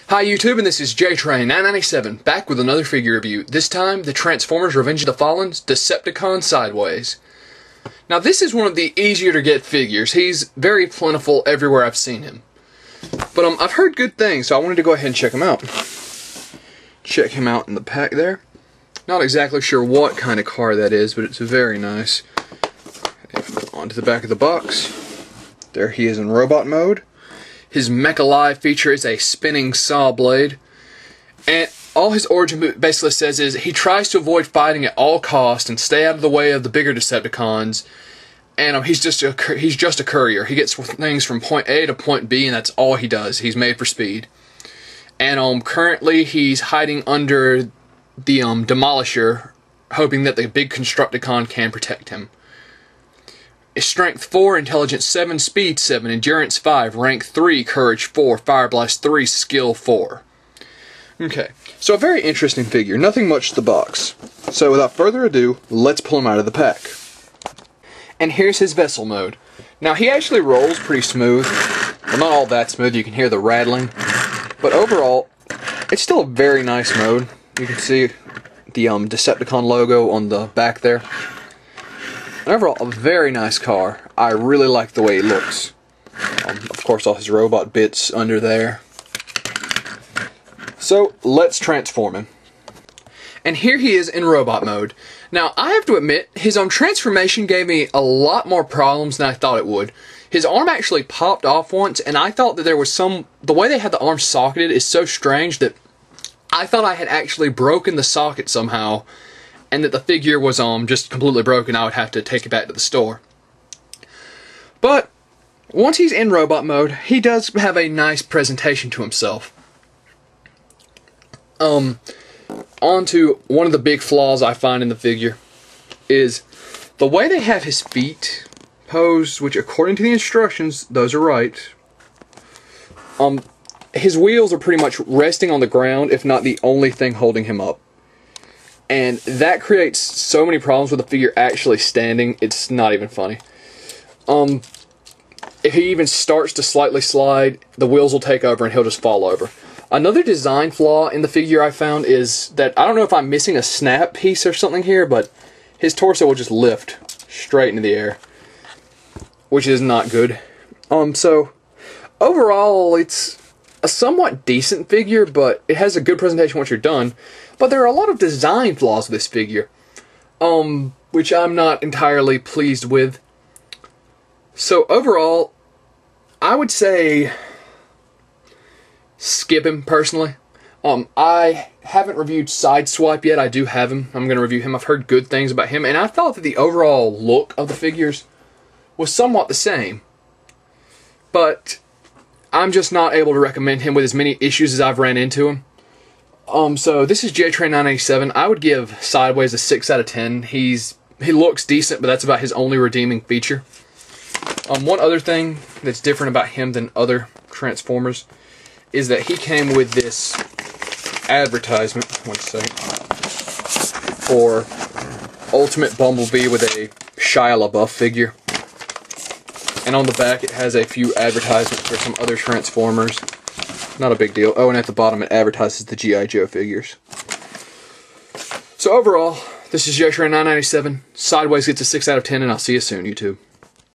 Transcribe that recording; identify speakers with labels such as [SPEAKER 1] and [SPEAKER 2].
[SPEAKER 1] Hi YouTube, and this is JTrain997, back with another figure review. This time, the Transformers Revenge of the Fallen's Decepticon Sideways. Now this is one of the easier to get figures. He's very plentiful everywhere I've seen him. But I've heard good things, so I wanted to go ahead and check him out. Check him out in the pack there. Not exactly sure what kind of car that is, but it's very nice. Onto the back of the box. There he is in robot mode. His Mecha Live feature is a spinning saw blade. And all his origin basically says is he tries to avoid fighting at all costs and stay out of the way of the bigger Decepticons. And he's just a courier. He gets things from point A to point B, and that's all he does. He's made for speed. And currently he's hiding under the Demolisher, hoping that the big Constructicon can protect him. Strength 4, Intelligence 7, Speed 7, Endurance 5, Rank 3, Courage 4, Fire Blast 3, Skill 4. Okay, so a very interesting figure. Nothing much to the box. So without further ado, let's pull him out of the pack. And here's his vessel mode. Now he actually rolls pretty smooth. Well, not all that smooth, you can hear the rattling. But overall, it's still a very nice mode. You can see the Decepticon logo on the back there. And overall, a very nice car. I really like the way it looks. Of course, all his robot bits under there. So, let's transform him. And here he is in robot mode. Now, I have to admit, his transformation gave me a lot more problems than I thought it would. His arm actually popped off once, and I thought that there was the way they had the arm socketed is so strange that I thought I had actually broken the socket somehow, and that the figure was just completely broken. I would have to take it back to the store. But once he's in robot mode, he does have a nice presentation to himself. On to one of the big flaws I find in the figure is the way they have his feet posed, which according to the instructions, those are right. His wheels are pretty much resting on the ground, if not the only thing holding him up. And that creates so many problems with the figure actually standing, it's not even funny. If he even starts to slightly slide, the wheels will take over and he'll just fall over. Another design flaw in the figure I found is that, I don't know if I'm missing a snap piece or something here, but his torso will just lift straight into the air, which is not good. So, overall, it's a somewhat decent figure, but it has a good presentation once you're done. But there are a lot of design flaws with this figure, which I'm not entirely pleased with. So overall, I would say skip him, personally. I haven't reviewed Sideswipe yet. I do have him. I'm going to review him. I've heard good things about him, and I thought that the overall look of the figures was somewhat the same. But I'm just not able to recommend him with as many issues as I've ran into him. So this is JTrain997. I would give Sideways a 6 out of 10. He looks decent, but that's about his only redeeming feature. One other thing that's different about him than other Transformers is that he came with this advertisement, one second, for Ultimate Bumblebee with a Shia LaBeouf figure. And on the back it has a few advertisements for some other Transformers. Not a big deal. Oh, and at the bottom it advertises the G.I. Joe figures. So overall, this is JTrain997. Sideways gets a 6 out of 10, and I'll see you soon, YouTube.